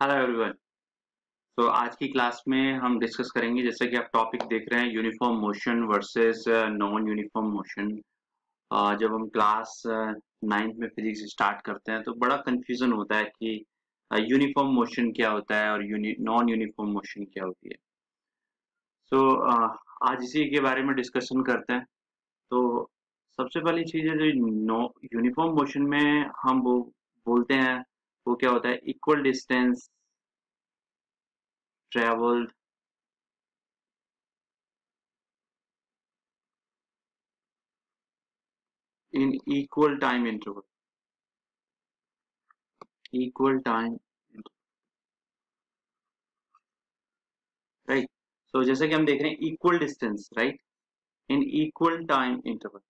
Hello everyone. तो आज की क्लास में हम डिस्कस करेंगे, जैसे कि आप टॉपिक देख रहे हैं, uniform motion versus non uniform motion. जब हम क्लास नाइन्थ में फिजिक्स स्टार्ट करते हैं तो बड़ा कंफ्यूजन होता है कि यूनिफॉर्म मोशन क्या होता है और नॉन यूनिफॉर्म मोशन क्या होती है। सो आज इसी के बारे में डिस्कशन करते हैं। तो सबसे पहली चीज है, जो नो यूनिफॉर्म मोशन में हम वो बोलते हैं, वो क्या होता है? Equal distance travelled in equal time interval. Equal time interval, right? So जैसे कि हम देख रहे हैं equal distance, right, in equal time interval.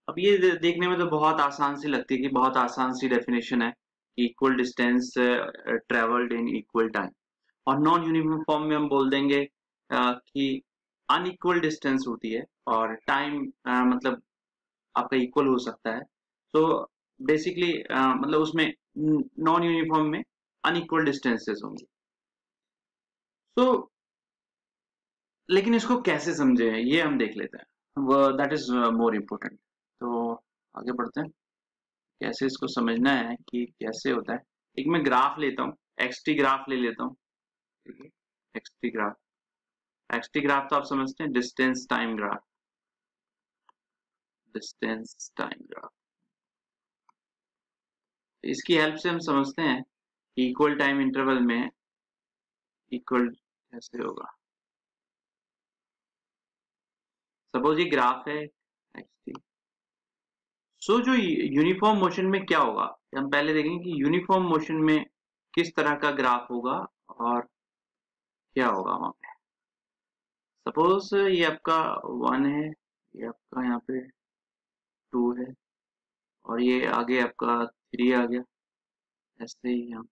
अब ये देखने में तो बहुत आसान सी लगती है कि बहुत आसान सी डेफिनेशन है कि equal distance travelled in equal time. और नॉन यूनिफॉर्म में हम बोल देंगे कि अनइक्वल डिस्टेंस होती है और टाइम मतलब आपका इक्वल हो सकता है। सो बेसिकली मतलब उसमें नॉन यूनिफॉर्म में अनइक्वल डिस्टेंसेस होंगे। सो लेकिन इसको कैसे समझे ये हम देख लेते हैं, वो दैट इज मोर इम्पोर्टेंट। तो आगे बढ़ते हैं, कैसे इसको समझना है कि कैसे होता है। एक मैं ग्राफ लेता हूँ, एक्सटी ग्राफ ले लेता हूँ। ठीक है, एक्सटी ग्राफ। एक्सटी ग्राफ तो आप समझते हैं, distance time graph. Distance time graph, इसकी हेल्प से हम समझते हैं कि इक्वल टाइम इंटरवल में इक्वल कैसे होगा। सपोज ये ग्राफ है एक्सटी। सो जो यूनिफॉर्म मोशन में क्या होगा, हम पहले देखेंगे कि यूनिफॉर्म मोशन में किस तरह का ग्राफ होगा और क्या होगा वहां पे। सपोज ये आपका 1 है, ये आपका यहाँ पे 2 है, और ये आगे आपका 3 आ गया, ऐसे ही यहाँ पे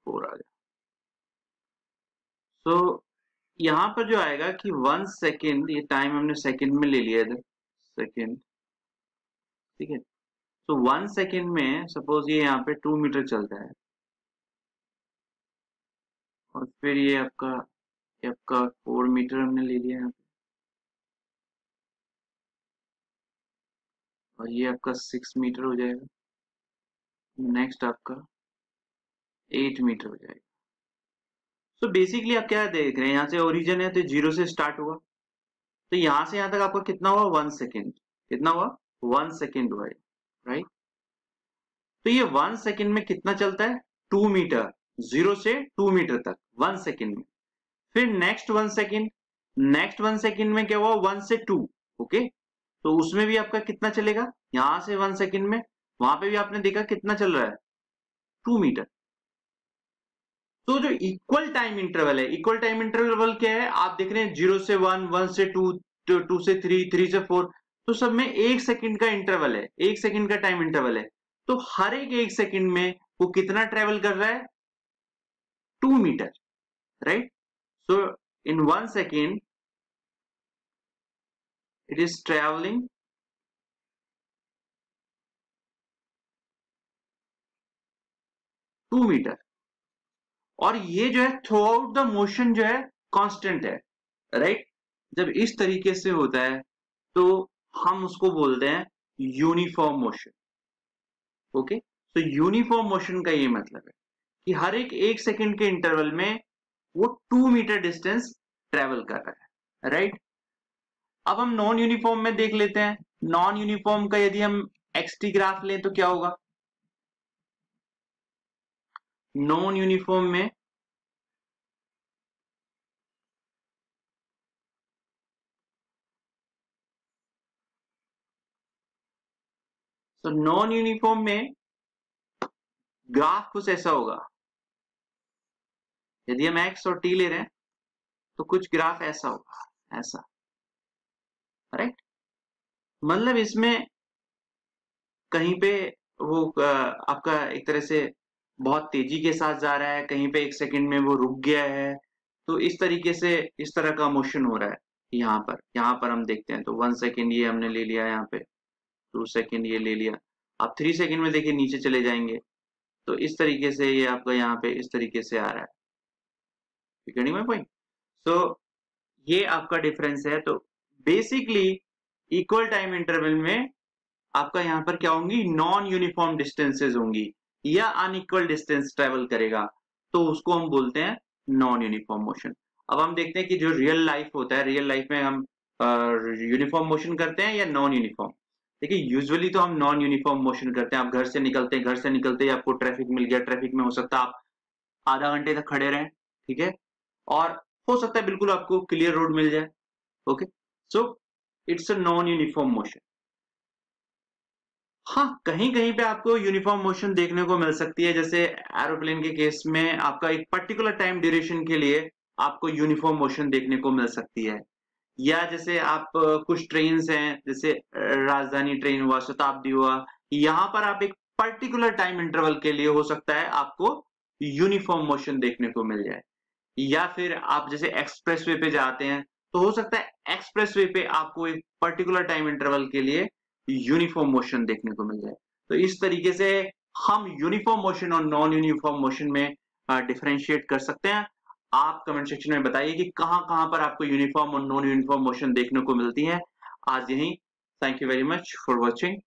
4 आ गया। सो यहाँ पर जो आएगा कि 1 सेकेंड, ये टाइम हमने सेकेंड में ले लिया इधर, सेकेंड। ठीक है, सो 1 सेकेंड में सपोज ये यहाँ पे 2 मीटर चलता है, और फिर ये आपका 4 मीटर हमने ले लिया यहाँ पे, और ये आपका 6 मीटर हो जाएगा। नेक्स्ट आपका 8 मीटर हो जाएगा। सो बेसिकली आप क्या देख रहे हैं, यहाँ से ओरिजिन है तो 0 से स्टार्ट हुआ, तो यहाँ से यहाँ तक आपका कितना हुआ? 1 सेकेंड। कितना हुआ? 1 सेकेंड हुआ, राइट। तो ये 1 सेकेंड में कितना चलता है? 2 मीटर। 0 से 2 मीटर तक 1 सेकेंड में। फिर नेक्स्ट वन सेकेंड में क्या हुआ? 1 से 2। ओके, तो उसमें भी आपका कितना चलेगा? यहां से 1 सेकेंड में, वहां पे भी आपने देखा कितना चल रहा है? 2 मीटर। तो जो इक्वल टाइम इंटरवल है, इक्वल टाइम इंटरवल क्या है? आप देख रहे हैं 0 से 1, 1 से 2, 2 से 3, 3 से 4, तो सब में 1 सेकेंड का इंटरवल है, 1 सेकेंड का टाइम इंटरवल है। तो हर एक सेकेंड में वो कितना ट्रेवल कर रहा है? 2 meter, right. So in 1 second it is travelling 2 meter. और ये जो है थ्रू आउट द मोशन जो है कांस्टेंट है, राइट। जब इस तरीके से होता है तो हम उसको बोलते हैं यूनिफॉर्म मोशन। ओके, तो यूनिफॉर्म मोशन का ये मतलब है कि हर एक सेकंड के इंटरवल में वो 2 मीटर डिस्टेंस ट्रेवल कर रहा है, राइट। अब हम नॉन यूनिफॉर्म में देख लेते हैं। नॉन यूनिफॉर्म का यदि हम एक्सटी ग्राफ लें तो क्या होगा? नॉन यूनिफॉर्म में नॉन यूनिफॉर्म में ग्राफ कुछ ऐसा होगा। यदि हम एक्स और टी ले रहे हैं तो कुछ ग्राफ ऐसा होगा, ऐसा, राइट। मतलब इसमें कहीं पे वो आपका एक तरह से बहुत तेजी के साथ जा रहा है, कहीं पे 1 सेकंड में वो रुक गया है। तो इस तरीके से इस तरह का मोशन हो रहा है। यहाँ पर हम देखते हैं तो 1 सेकंड ये हमने ले लिया, यहाँ पे 2 सेकंड ये ले लिया। आप 3 सेकंड में देखिए नीचे चले जाएंगे तो इस तरीके से ये आपका यहाँ पे इस तरीके से आ रहा है। You getting my point? So ये आपका डिफरेंस है। तो बेसिकली इक्वल टाइम इंटरवल में आपका यहाँ पर क्या होंगी, नॉन यूनिफॉर्म डिस्टेंसेस होंगी या अनइक्वल डिस्टेंस ट्रेवल करेगा, तो उसको हम बोलते हैं नॉन यूनिफॉर्म मोशन। अब हम देखते हैं कि जो रियल लाइफ होता है, रियल लाइफ में हम यूनिफॉर्म मोशन करते हैं या नॉन यूनिफॉर्म। देखिए यूजुअली तो हम नॉन यूनिफॉर्म मोशन करते हैं। आप घर से निकलते हैं, घर से निकलते ही आपको ट्रैफिक मिल गया, ट्रैफिक में हो सकता है आप आधा घंटे तक खड़े रहें, ठीक है, और हो सकता है बिल्कुल आपको क्लियर रोड मिल जाए। Okay, so it's a non uniform motion. हाँ, कहीं-कहीं पे आपको यूनिफॉर्म मोशन देखने को मिल सकती है, जैसे एरोप्लेन के केस में आपका एक पर्टिकुलर टाइम ड्यूरेशन के लिए आपको यूनिफॉर्म मोशन देखने को मिल सकती है। या जैसे आप कुछ ट्रेन्स हैं, जैसे राजधानी ट्रेन हुआ, शताब्दी हुआ, यहाँ पर आप एक पर्टिकुलर टाइम इंटरवल के लिए हो सकता है आपको यूनिफॉर्म मोशन देखने को मिल जाए। या फिर आप जैसे एक्सप्रेसवे पे जाते हैं, तो हो सकता है एक्सप्रेसवे पे आपको एक पर्टिकुलर टाइम इंटरवल के लिए यूनिफॉर्म मोशन देखने को मिल जाए। तो इस तरीके से हम यूनिफॉर्म मोशन और नॉन यूनिफॉर्म मोशन में डिफरेंशिएट कर सकते हैं। आप कमेंट सेक्शन में बताइए कि कहाँ-कहाँ पर आपको यूनिफॉर्म और नॉन यूनिफॉर्म मोशन देखने को मिलती है। आज यही, thank you very much for watching.